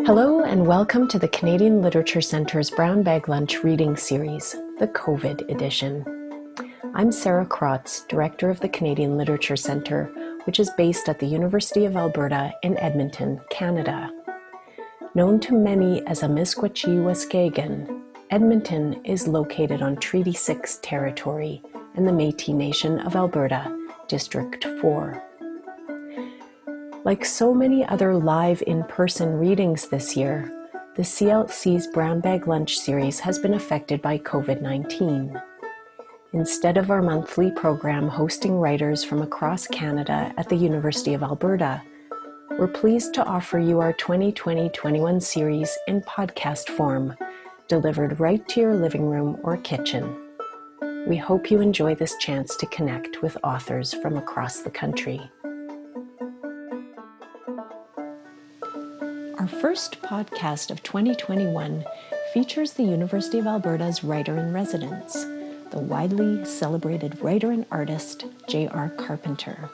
Hello and welcome to the Canadian Literature Centre's Brown Bag Lunch reading series, the COVID edition. I'm Sarah Krotz, Director of the Canadian Literature Centre, which is based at the University of Alberta in Edmonton, Canada. Known to many as Amiskwachi-Waskagan, Edmonton is located on Treaty 6 territory in the Métis Nation of Alberta, District 4. Like so many other live in-person readings this year, the CLC's Brown Bag Lunch series has been affected by COVID-19. Instead of our monthly program hosting writers from across Canada at the University of Alberta, we're pleased to offer you our 2020-21 series in podcast form, delivered right to your living room or kitchen. We hope you enjoy this chance to connect with authors from across the country. Our first podcast of 2021 features the University of Alberta's writer-in-residence, the widely celebrated writer and artist, J.R. Carpenter.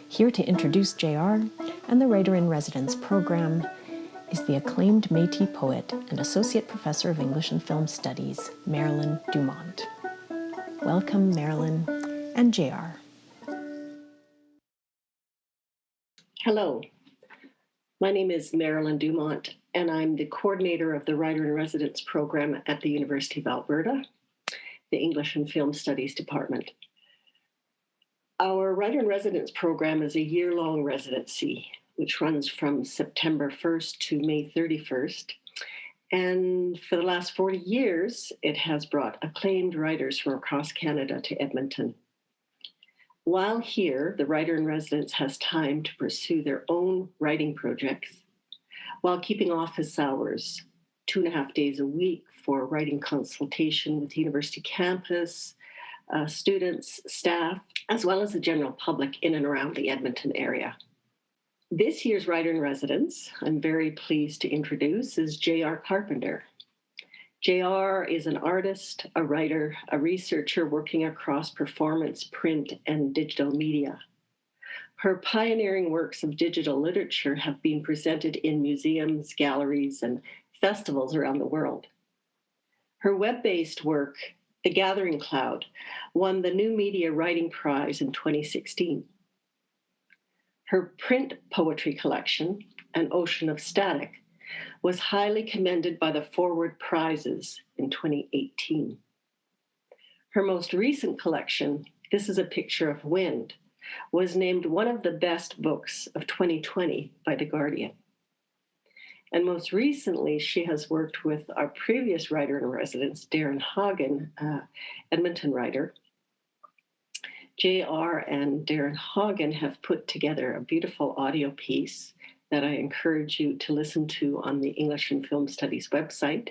Here to introduce J.R. and the writer-in-residence program is the acclaimed Métis poet and Associate Professor of English and Film Studies, Marilyn Dumont. Welcome, Marilyn and J.R. Hello. My name is Marilyn Dumont, and I'm the coordinator of the Writer-in-Residence program at the University of Alberta, the English and Film Studies Department. Our Writer-in-Residence program is a year-long residency, which runs from September 1st to May 31st. And for the last 40 years, it has brought acclaimed writers from across Canada to Edmonton. While here, the writer-in-residence has time to pursue their own writing projects while keeping office hours 2.5 days a week for writing consultation with university campus, students, staff, as well as the general public in and around the Edmonton area. This year's writer-in-residence, I'm very pleased to introduce, is J.R. Carpenter. J.R. is an artist, a writer, a researcher working across performance, print, and digital media. Her pioneering works of digital literature have been presented in museums, galleries, and festivals around the world. Her web-based work, The Gathering Cloud, won the New Media Writing Prize in 2016. Her print poetry collection, An Ocean of Static, was highly commended by the Forward Prizes in 2018. Her most recent collection, This is a Picture of Wind, was named one of the best books of 2020 by The Guardian. And most recently, she has worked with our previous writer-in-residence, Darren Hagen, Edmonton writer. J.R. and Darren Hagen have put together a beautiful audio piece that I encourage you to listen to on the English and Film Studies website.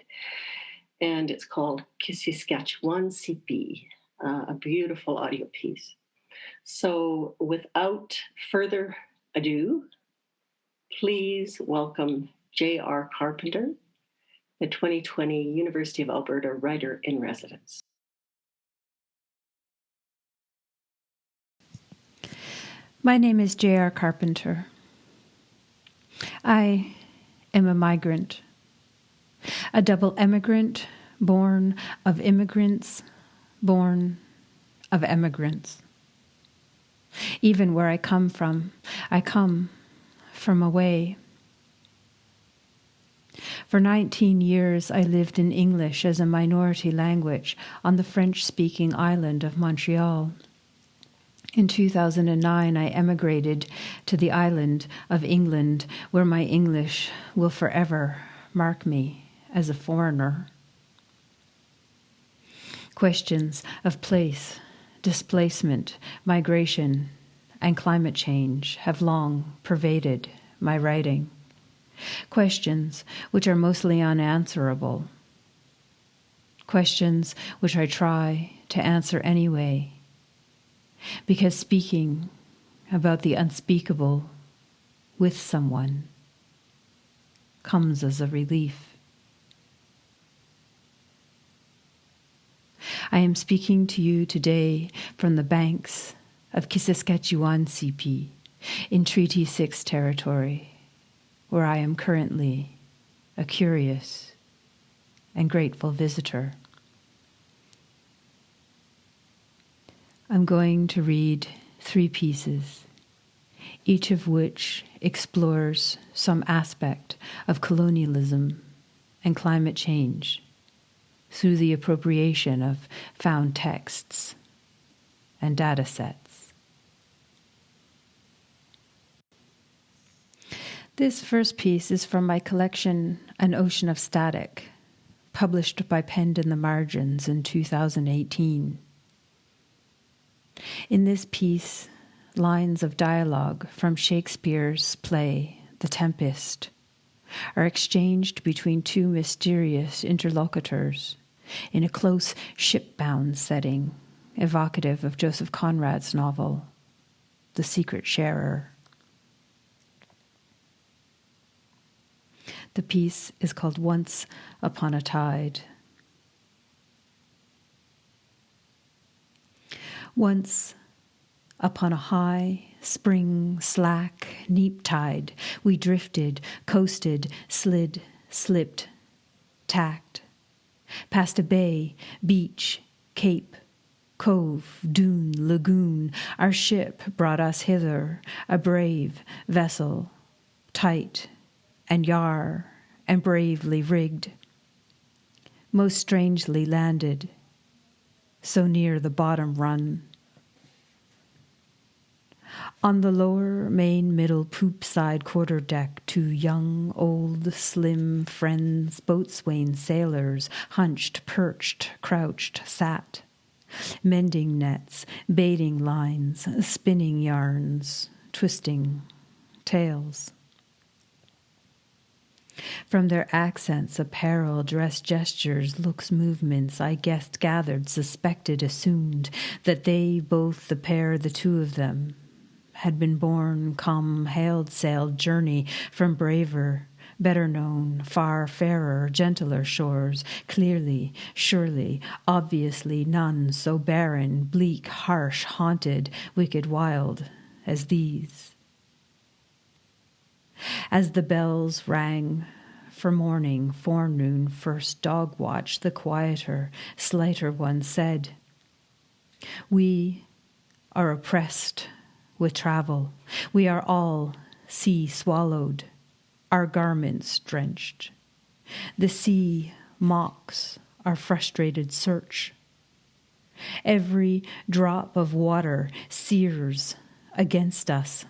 And it's called Saskatchewan CP, a beautiful audio piece. So without further ado, please welcome J.R. Carpenter, the 2020 University of Alberta Writer-in-Residence. My name is J.R. Carpenter. I am a migrant, a double emigrant, born of immigrants, born of emigrants. Even where I come from away. For 19 years, I lived in English as a minority language on the French-speaking island of Montreal. In 2009, I emigrated to the island of England, where my English will forever mark me as a foreigner. Questions of place, displacement, migration, and climate change have long pervaded my writing. Questions which are mostly unanswerable. Questions which I try to answer anyway, because speaking about the unspeakable with someone comes as a relief. I am speaking to you today from the banks of Saskatchewan CP in Treaty 6 territory, where I am currently a curious and grateful visitor. I'm going to read 3 pieces, each of which explores some aspect of colonialism and climate change through the appropriation of found texts and data sets. This first piece is from my collection, An Ocean of Static, published by Penned in the Margins in 2018. In this piece, lines of dialogue from Shakespeare's play, The Tempest, are exchanged between 2 mysterious interlocutors in a close ship-bound setting, evocative of Joseph Conrad's novel, The Secret Sharer. The piece is called Once Upon a Tide. Once upon a high, spring, slack, neap tide, we drifted, coasted, slid, slipped, tacked, past a bay, beach, cape, cove, dune, lagoon. Our ship brought us hither, a brave vessel, tight and yar and bravely rigged, most strangely landed, so near the bottom run. On the lower main middle poop side quarter deck, 2 young, old, slim friends, boatswain sailors, hunched, perched, crouched, sat, mending nets, baiting lines, spinning yarns, twisting tales. From their accents, apparel, dress, gestures, looks, movements, I guessed, gathered, suspected, assumed that they, both the pair, the 2 of them, had been born, come, hailed, sailed, journey from braver, better known, far fairer, gentler shores, clearly, surely, obviously none so barren, bleak, harsh, haunted, wicked, wild as these. As the bells rang for morning, forenoon, first dog watch, the quieter, slighter one said, "We are oppressed with travel. We are all sea swallowed, our garments drenched. The sea mocks our frustrated search. Every drop of water sears against us.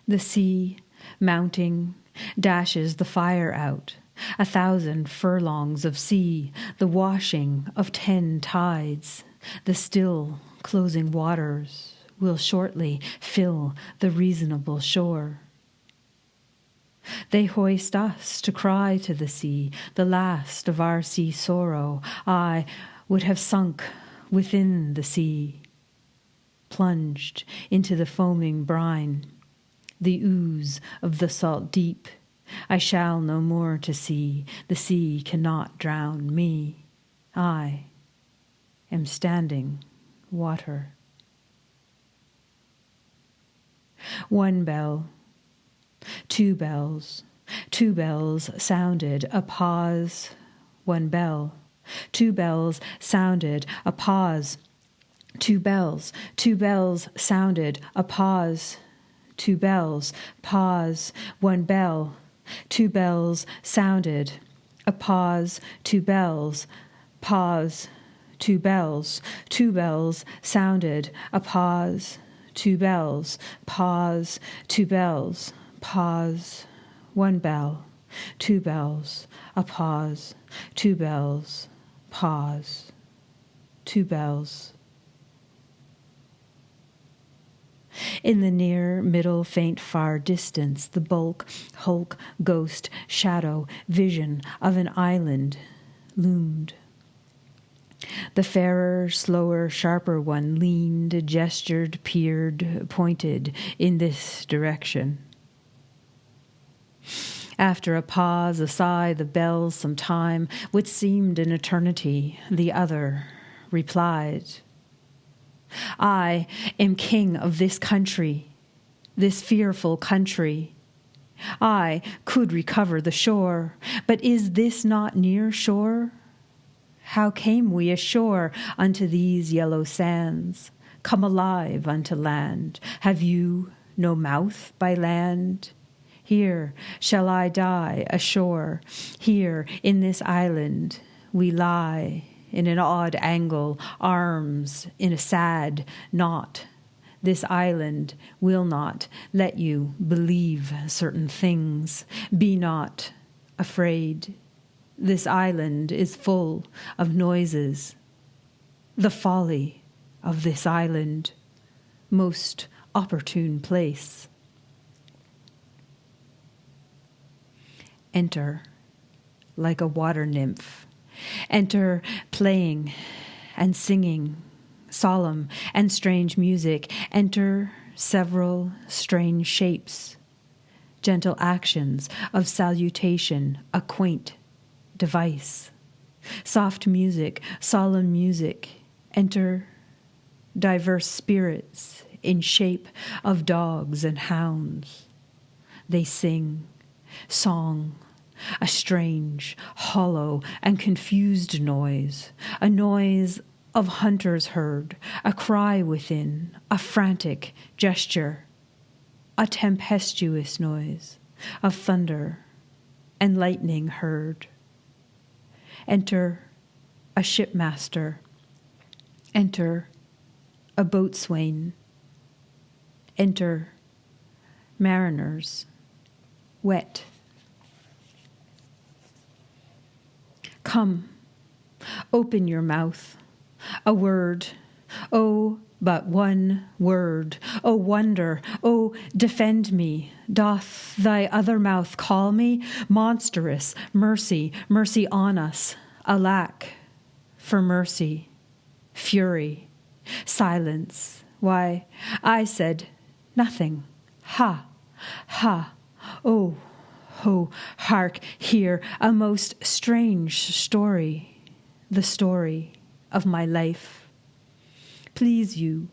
The sea, mounting, dashes the fire out. 1,000 furlongs of sea, the washing of 10 tides, the still closing waters will shortly fill the reasonable shore. They hoist us to cry to the sea, the last of our sea sorrow. I would have sunk within the sea, plunged into the foaming brine, the ooze of the salt deep. I shall no more to see. The sea cannot drown me. I am standing water. 1 bell, 2 bells, 2 bells sounded, a pause. 1 bell, 2 bells sounded, a pause. 2 bells, 2 bells sounded, a pause. 2 bells, pause. 1 bell, 2 bells sounded, a pause. 2 bells, pause. 2 bells, 2 bells sounded, a pause. 2 bells, pause. 2 bells, pause. 1 bell, 2 bells, a pause. 2 bells, pause. 2 bells. In the near, middle, faint, far distance, the bulk, hulk, ghost, shadow, vision of an island loomed. The fairer, slower, sharper one leaned, gestured, peered, pointed in this direction. After a pause, a sigh, the bells, some time, what seemed an eternity, the other replied, I am king of this country, this fearful country. I could recover the shore, but is this not near shore? How came we ashore unto these yellow sands? Come alive unto land. Have you no mouth by land? Here shall I die ashore. Here in this island we lie in an odd angle, arms in a sad knot. This island will not let you believe certain things. Be not afraid. This island is full of noises. The folly of this island, most opportune place. Enter like a water nymph. Enter playing and singing, solemn and strange music. Enter several strange shapes, gentle actions of salutation, a quaint device. Soft music, solemn music. Enter diverse spirits in shape of dogs and hounds. They sing song, a strange, hollow, and confused noise, a noise of hunters heard, a cry within, a frantic gesture, a tempestuous noise of thunder and lightning heard. Enter a shipmaster. Enter a boatswain. Enter mariners, wet. Come, open your mouth. A word, oh, but one word. Oh, wonder, oh, defend me. Doth thy other mouth call me? Monstrous mercy, mercy on us. Alack for mercy, fury, silence. Why, I said nothing. Ha, ha, oh, ho, hark, hear a most strange story, the story of my life. Please you,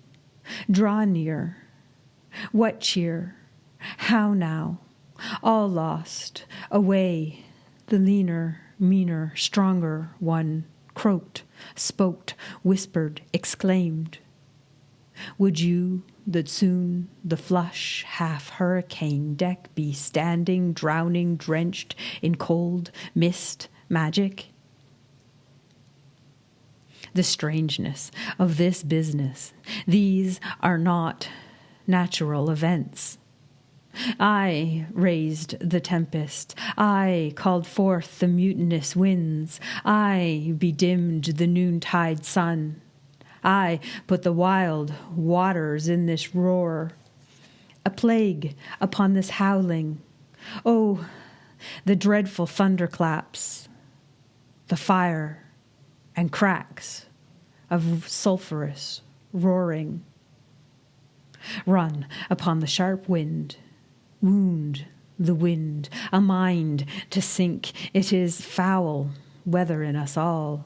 draw near. What cheer? How now? All lost, away, the leaner, meaner, stronger one croaked, spoked, whispered, exclaimed. Would you that soon the flush half-hurricane deck be standing, drowning, drenched in cold mist magic? The strangeness of this business. These are not natural events. I raised the tempest. I called forth the mutinous winds. I bedimmed the noontide sun. I put the wild waters in this roar. A plague upon this howling. Oh, the dreadful thunderclaps, the fire and cracks of sulphurous roaring. Run upon the sharp wind, wound the wind, a mind to sink. It is foul weather in us all.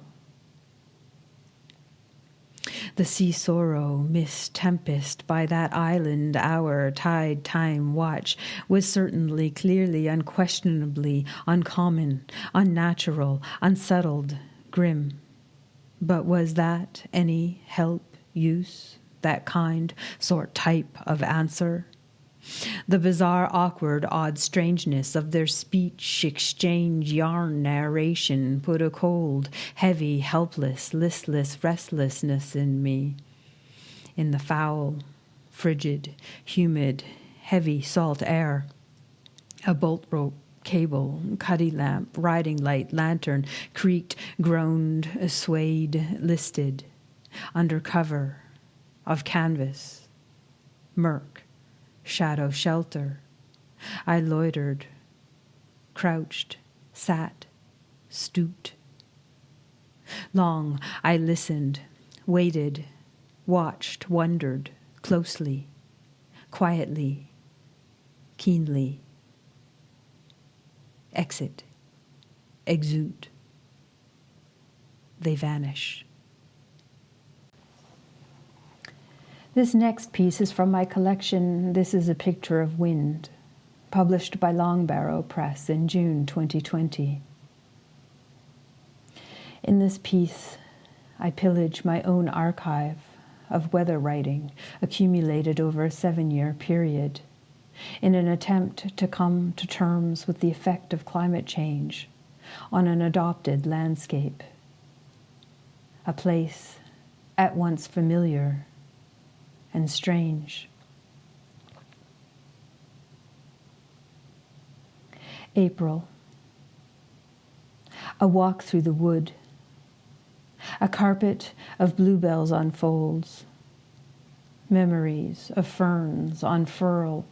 The sea sorrow, mist, tempest by that island hour, tide, time, watch, was certainly, clearly, unquestionably uncommon, unnatural, unsettled, grim. But was that any help, use, that kind, sort, type of answer? The bizarre, awkward, odd strangeness of their speech, exchange, yarn, narration put a cold, heavy, helpless, listless restlessness in me. In the foul, frigid, humid, heavy salt air, a bolt rope, cable, cuddy lamp, riding light, lantern, creaked, groaned, swayed, listed, under cover of canvas, murk, shadow shelter. I loitered, crouched, sat, stooped. Long I listened, waited, watched, wondered, closely, quietly, keenly. Exit, exude. They vanish. This next piece is from my collection. This is a picture of wind, published by Longbarrow Press in June 2020. In this piece, I pillage my own archive of weather writing accumulated over a 7-year period in an attempt to come to terms with the effect of climate change on an adopted landscape, a place at once familiar and strange. April. A walk through the wood. A carpet of bluebells unfolds. Memories of ferns unfurl.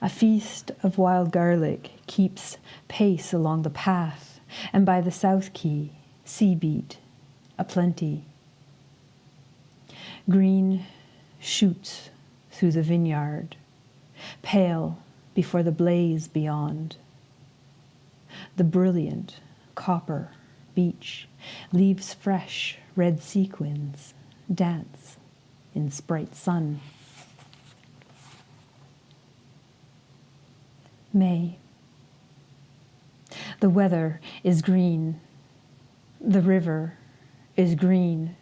A feast of wild garlic keeps pace along the path, and by the South Quay, sea beat aplenty. Green shoots through the vineyard, pale before the blaze beyond. The brilliant copper beach leaves fresh red sequins dance in bright sun. May. The weather is green. The river is green,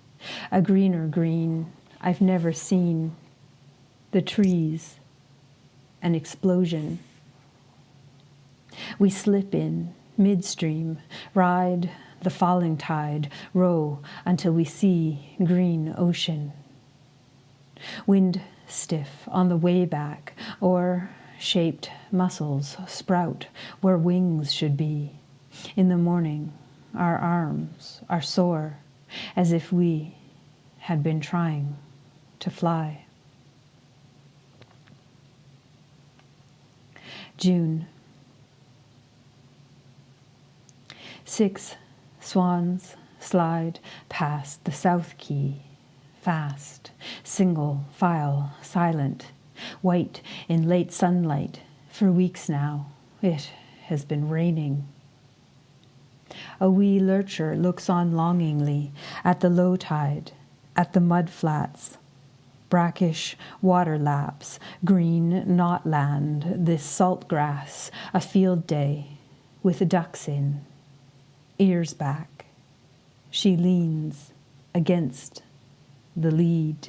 a greener green I've never seen. The trees, an explosion. We slip in midstream, ride the falling tide, row until we see green ocean. Wind stiff on the way back, or shaped muscles sprout where wings should be. In the morning, our arms are sore, as if we had been trying to fly. June. 6 swans slide past the South Quay, fast, single file, silent, white in late sunlight. For weeks now, it has been raining. A wee lurcher looks on longingly at the low tide, at the mud flats, brackish water laps, green knotland, this salt grass, a field day with ducks in, ears back. She leans against the lead.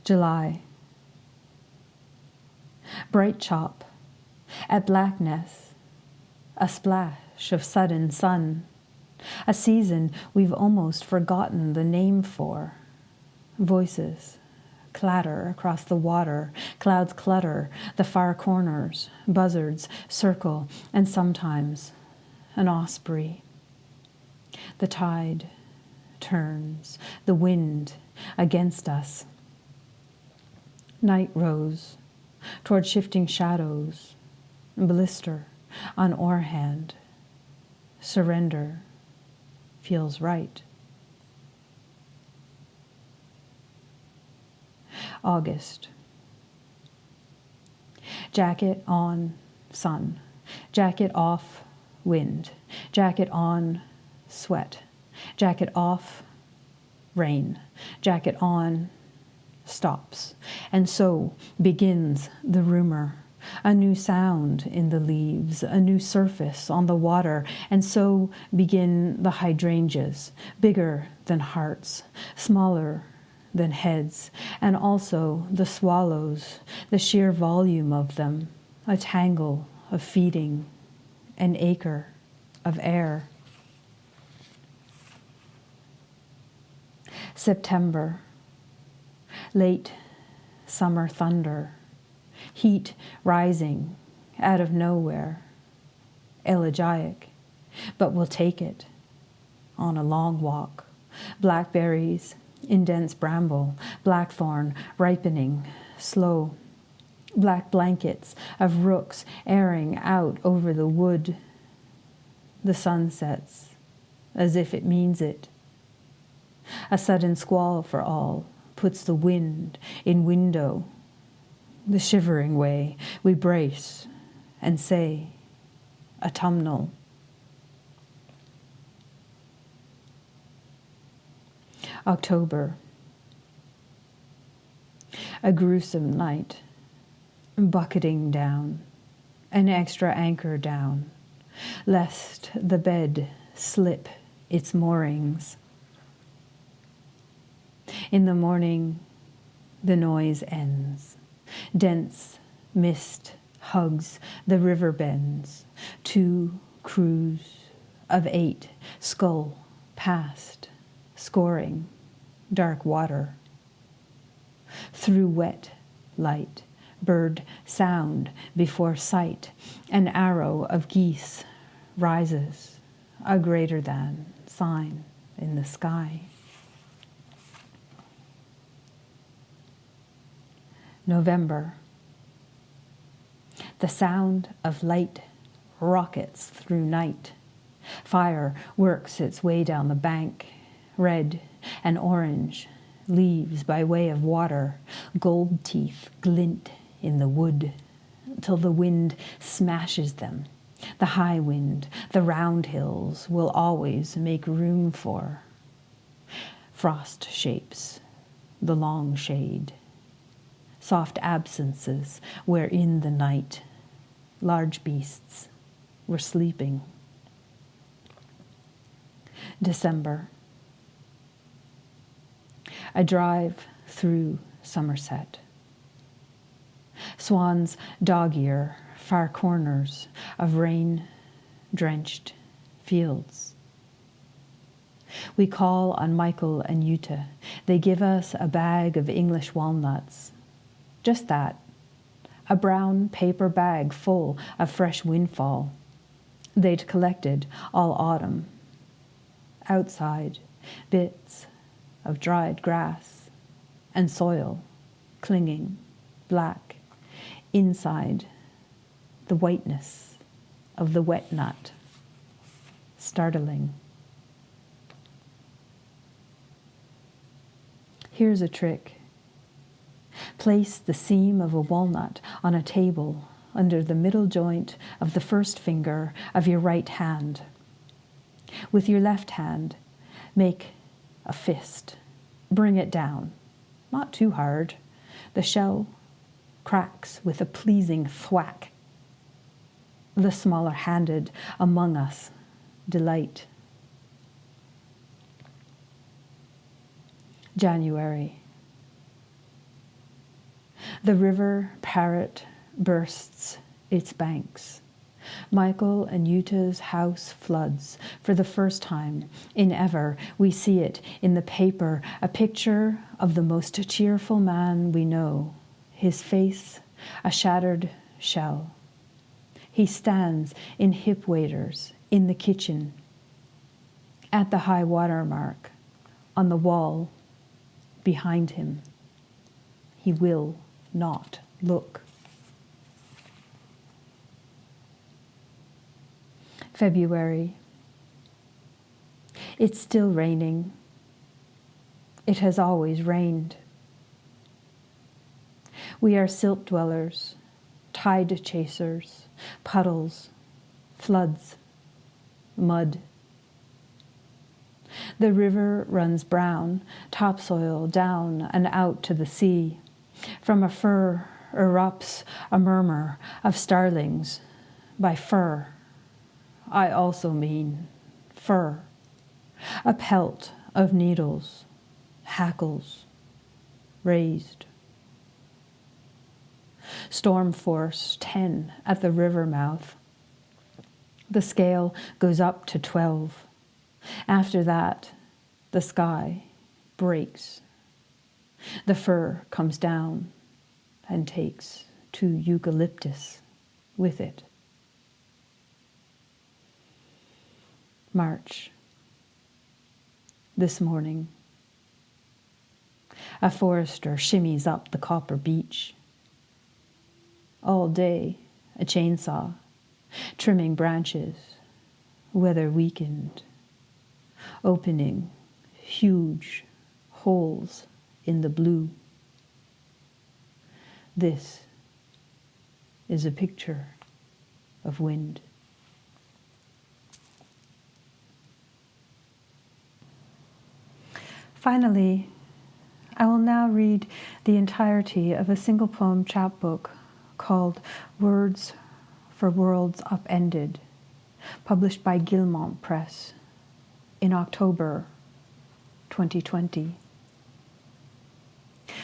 July. Bright chop at Blackness, a splash of sudden sun, a season we've almost forgotten the name for. Voices clatter across the water, clouds clutter the far corners, buzzards circle, and sometimes an osprey. The tide turns, the wind against us. Night rose toward shifting shadows, blister on oar hand. Surrender feels right. August. Jacket on, sun. Jacket off, wind. Jacket on, sweat. Jacket off, rain. Jacket on, stops. And so begins the rumor. A new sound in the leaves, a new surface on the water, and so begin the hydrangeas, bigger than hearts, smaller than heads, and also the swallows, the sheer volume of them, a tangle of feeding, an acre of air. September, late summer thunder, heat rising out of nowhere, elegiac, but we'll take it on a long walk. Blackberries in dense bramble, blackthorn ripening slow, black blankets of rooks airing out over the wood. The sun sets as if it means it. A sudden squall for all puts the wind in window. The shivering way we brace and say, autumnal. October. A gruesome night, bucketing down, an extra anchor down, lest the bed slip its moorings. In the morning, the noise ends. Dense mist hugs the river bends. 2 crews of 8 scull past, scoring dark water. Through wet light, bird sound before sight, an arrow of geese rises, a greater than sign in the sky. November. The sound of light rockets through night. Fire works its way down the bank, red and orange, leaves by way of water, gold teeth glint in the wood, till the wind smashes them. The high wind, the round hills will always make room for. Frost shapes the long shade. Soft absences where in the night large beasts were sleeping. December. A drive through Somerset. Swans dog-ear far corners of rain-drenched fields. We call on Michael and Yuta. They give us a bag of English walnuts. Just that, a brown paper bag full of fresh windfall they'd collected all autumn. Outside, bits of dried grass and soil clinging black. Inside, the whiteness of the wet nut, startling. Here's a trick. Place the seam of a walnut on a table under the middle joint of the first finger of your right hand. With your left hand, make a fist. Bring it down, not too hard. The shell cracks with a pleasing thwack. The smaller-handed among us delight. January. The river Parrot bursts its banks. Michael and Yuta's house floods. For the first time in ever, we see it in the paper, a picture of the most cheerful man we know, his face a shattered shell. He stands in hip waders in the kitchen, at the high water mark, on the wall behind him. He will not look. February. It's still raining. It has always rained. We are silt dwellers, tide chasers, puddles, floods, mud. The river runs brown, topsoil down and out to the sea. From a fir erupts a murmur of starlings. By fir, I also mean fur. A pelt of needles, hackles, raised. Storm force 10 at the river mouth. The scale goes up to 12. After that, the sky breaks. The fir comes down and takes 2 eucalyptus with it. March. This morning, a forester shimmies up the copper beach. All day, a chainsaw, trimming branches, weather weakened, opening huge holes in the blue. This is a picture of wind. Finally, I will now read the entirety of a single poem chapbook called Words for Worlds Upended, published by Guillemot Press in October 2020.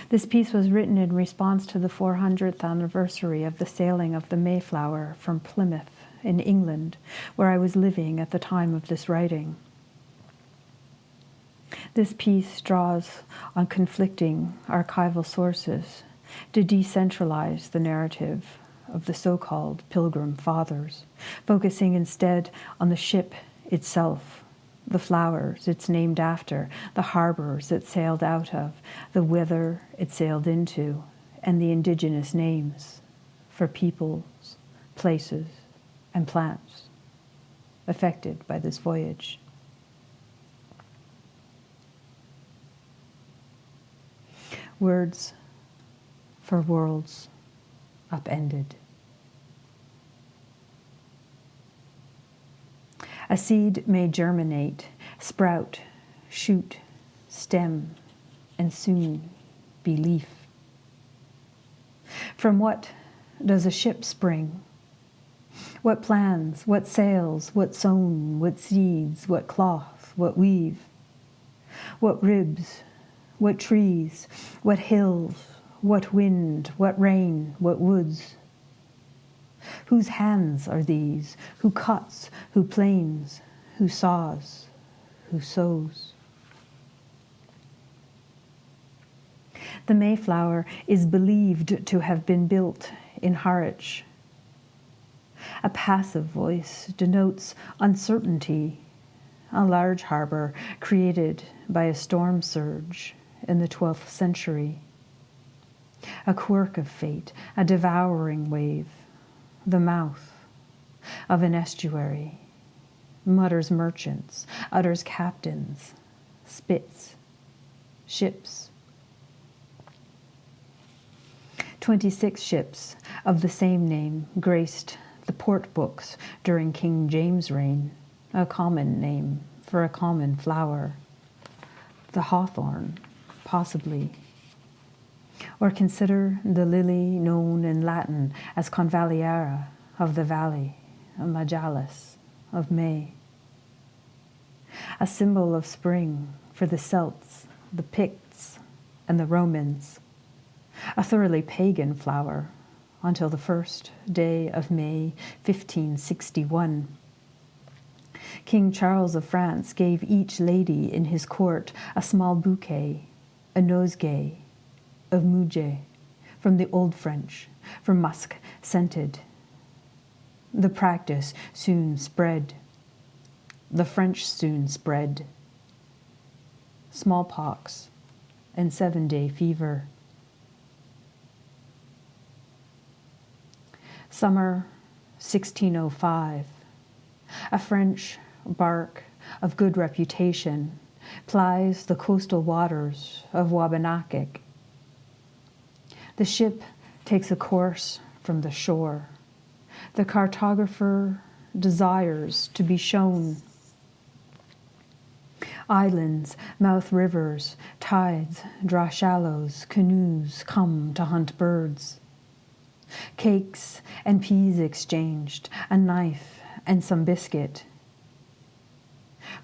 This piece was written in response to the 400th anniversary of the sailing of the Mayflower from Plymouth in England, where I was living at the time of this writing. This piece draws on conflicting archival sources to decentralize the narrative of the so-called Pilgrim Fathers, focusing instead on the ship itself, the flowers it's named after, the harbors it sailed out of, the weather it sailed into, and the indigenous names for peoples, places, and plants affected by this voyage. Words for worlds upended. A seed may germinate, sprout, shoot, stem, and soon be leaf. From what does a ship spring? What plans, what sails, what sewn, what seeds, what cloth, what weave? What ribs, what trees, what hills, what wind, what rain, what woods? Whose hands are these? Who cuts, who planes, who saws, who sews? The Mayflower is believed to have been built in Harwich. A passive voice denotes uncertainty, a large harbor created by a storm surge in the 12th century. A quirk of fate, a devouring wave, the mouth of an estuary, mutters merchants, utters captains, spits, ships. 26 ships of the same name graced the port books during King James' reign, a common name for a common flower, the hawthorn, possibly. Or consider the lily known in Latin as Convalliera of the valley, a Majalis of May. A symbol of spring for the Celts, the Picts, and the Romans. A thoroughly pagan flower until the first day of May 1561. King Charles of France gave each lady in his court a small bouquet, a nosegay, of muguet, from the Old French, for musk scented. The practice soon spread. The French soon spread. Smallpox and 7-day fever. Summer 1605. A French bark of good reputation plies the coastal waters of Wabanakik. The ship takes a course from the shore. The cartographer desires to be shown. Islands mouth rivers, tides draw shallows, canoes come to hunt birds. Cakes and peas exchanged, a knife and some biscuit.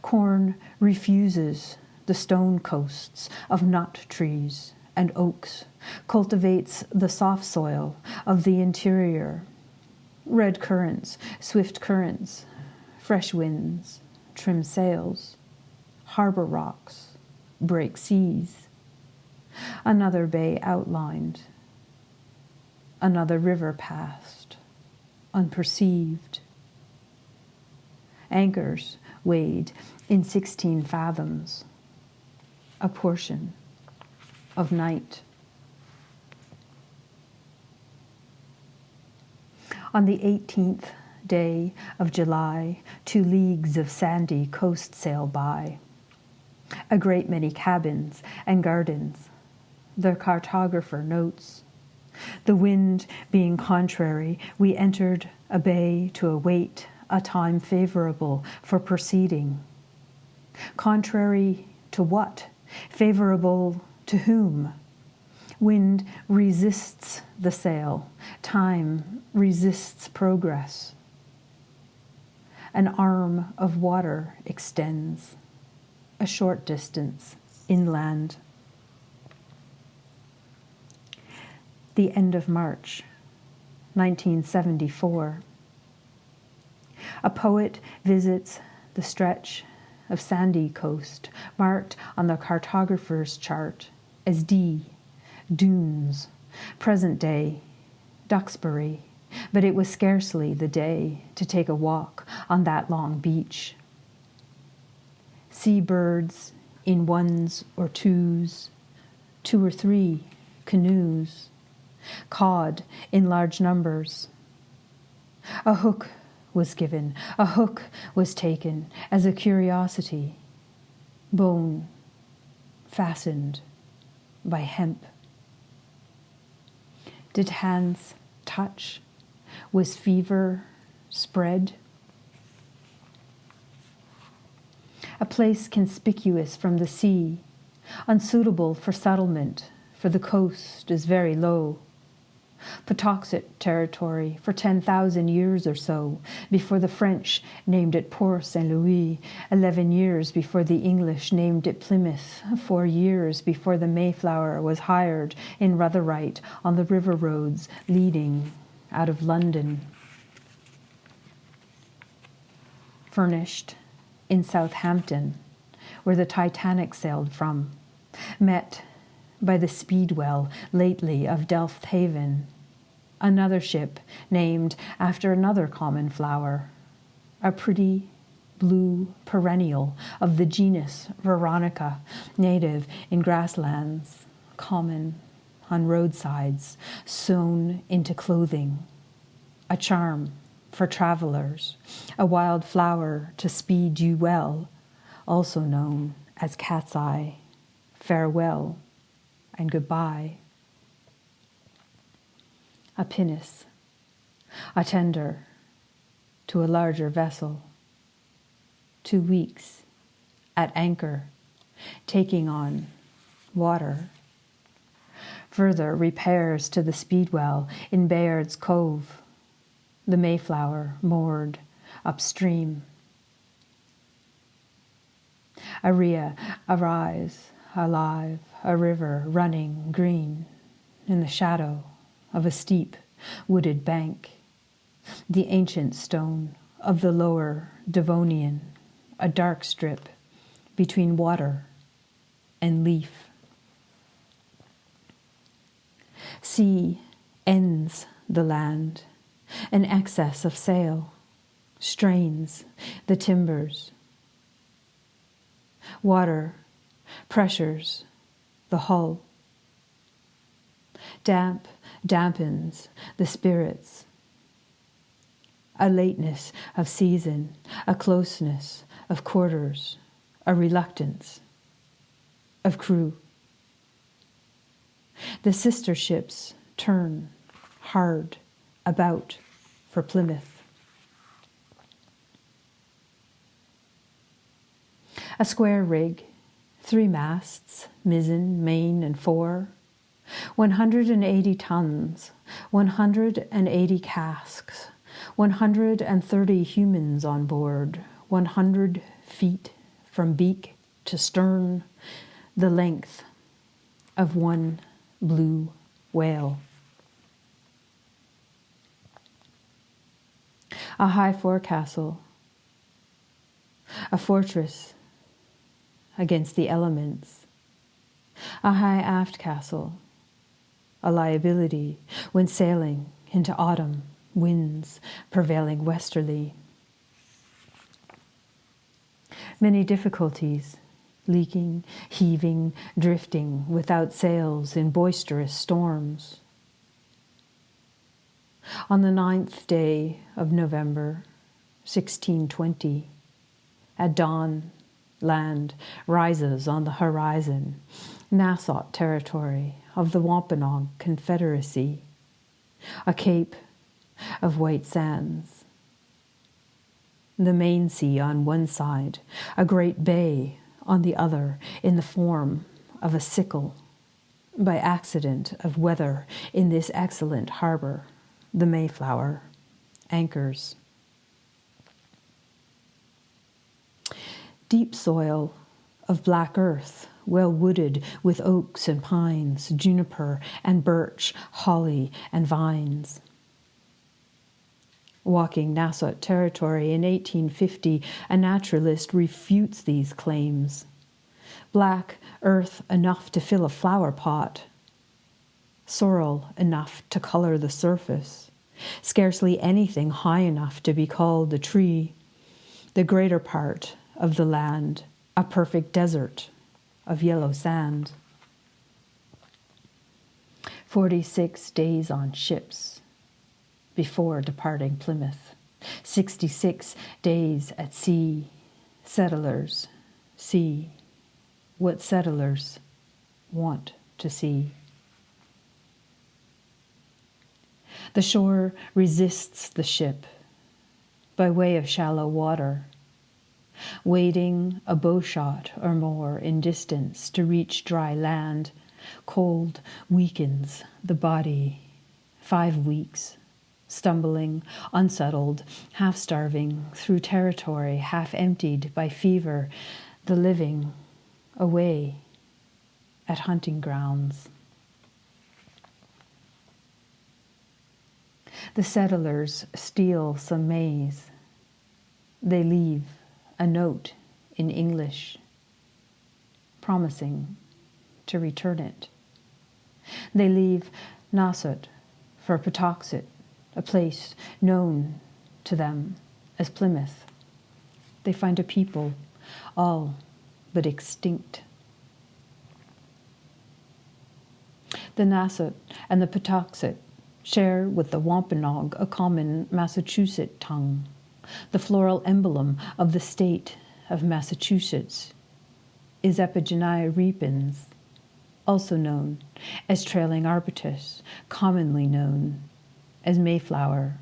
Corn refuses the stone coasts of nut trees and oaks, cultivates the soft soil of the interior. Red currents, swift currents, fresh winds, trim sails, harbor rocks, break seas. Another bay outlined, another river passed, unperceived. Anchors weighed in 16 fathoms, a portion of night. On the 18th day of July, 2 leagues of sandy coast sail by. A great many cabins and gardens. The cartographer notes. The wind being contrary, we entered a bay to await a time favorable for proceeding. Contrary to what? Favorable To whom? Wind resists the sail. Time resists progress. An arm of water extends a short distance inland. The end of March, 1974. A poet visits the stretch of sandy coast, marked on the cartographer's chart as D, dunes, present day, Duxbury, but it was scarcely the day to take a walk on that long beach. Seabirds in ones or twos, 2 or 3 canoes, cod in large numbers. A hook was given, a hook was taken as a curiosity, bone fastened by hemp. Did hands touch? Was fever spread? A place conspicuous from the sea, unsuitable for settlement, for the coast is very low. Patuxet territory for 10,000 years or so, before the French named it Port Saint Louis, 11 years before the English named it Plymouth, 4 years before the Mayflower was hired in Rotherhithe on the river roads leading out of London. Furnished in Southampton, where the Titanic sailed from, met by the Speedwell, lately of Delft Haven, another ship named after another common flower, a pretty blue perennial of the genus Veronica, native in grasslands, common on roadsides, sewn into clothing, a charm for travelers, a wild flower to speed you well, also known as cat's eye, farewell and goodbye. A pinnace, a tender to a larger vessel, 2 weeks at anchor, taking on water. Further repairs to the Speedwell in Bayard's Cove, the Mayflower moored upstream. A ria, a rise, alive, a river running green in the shadow of a steep wooded bank. The ancient stone of the lower Devonian, a dark strip between water and leaf. Sea ends the land, an excess of sail strains the timbers. Water pressures the hull. Damp dampens the spirits. A lateness of season, a closeness of quarters, a reluctance of crew. The sister ships turn hard about for Plymouth. A square rig, 3 masts, mizzen, main, and fore, 180 tons, 180 casks, 130 humans on board, 100 feet from beak to stern, the length of one blue whale. A high forecastle, a fortress against the elements, a high aft castle, a liability when sailing into autumn winds prevailing westerly. Many difficulties, leaking, heaving, drifting without sails in boisterous storms. On the 9th day of November, 1620, at dawn, land rises on the horizon, Nassau territory of the Wampanoag Confederacy, a cape of white sands. The main sea on one side, a great bay on the other in the form of a sickle by accident of weather in this excellent harbor, the Mayflower anchors. Deep soil of black earth, well wooded with oaks and pines, juniper and birch, holly and vines. Walking Nassau territory in 1850, a naturalist refutes these claims. Black earth enough to fill a flower pot, sorrel enough to color the surface, scarcely anything high enough to be called a tree, the greater part of the land, a perfect desert of yellow sand. 46 days on ships before departing Plymouth, 66 days at sea, settlers see what settlers want to see. The shore resists the ship by way of shallow water, wading a bowshot or more in distance to reach dry land. Cold weakens the body. 5 weeks, stumbling, unsettled, half-starving, through territory half-emptied by fever, the living away at hunting grounds. The settlers steal some maize. They leave a note in English, promising to return it. They leave Nassau for Patuxet, a place known to them as Plymouth. They find a people all but extinct. The Nassau and the Patuxet share with the Wampanoag a common Massachusetts tongue, the floral emblem of the state of Massachusetts is Epigeneia repens, also known as trailing arbutus, commonly known as Mayflower.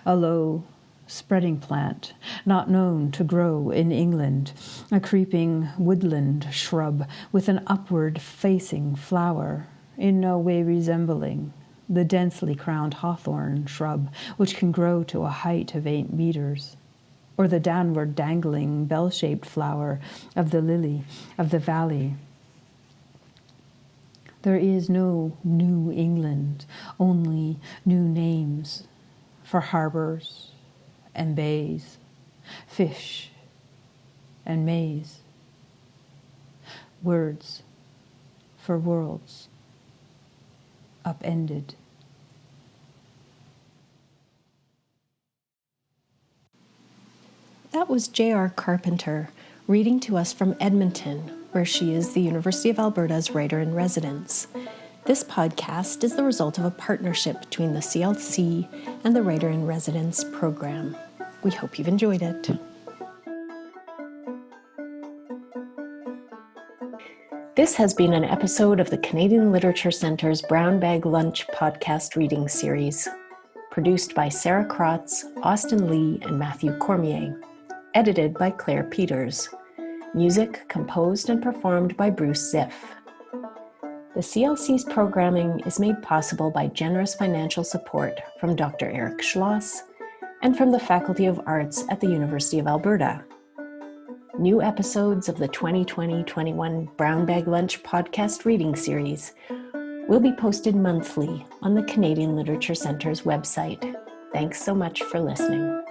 A low, spreading plant, not known to grow in England, a creeping woodland shrub with an upward-facing flower, in no way resembling the densely crowned hawthorn shrub, which can grow to a height of 8 meters, or the downward dangling bell-shaped flower of the lily of the valley. There is no New England, only new names for harbors and bays, fish and maize, words for worlds upended. That was J.R. Carpenter reading to us from Edmonton, where she is the University of Alberta's writer-in-residence. This podcast is the result of a partnership between the CLC and the Writer-in-Residence program. We hope you've enjoyed it. This has been an episode of the Canadian Literature Centre's Brown Bag Lunch podcast reading series, produced by Sarah Krotz, Austin Lee, and Matthew Cormier, edited by Claire Peters, music composed and performed by Bruce Ziff. The CLC's programming is made possible by generous financial support from Dr. Eric Schloss and from the Faculty of Arts at the University of Alberta. New episodes of the 2020-21 Brown Bag Lunch podcast reading series will be posted monthly on the Canadian Literature Centre's website. Thanks so much for listening.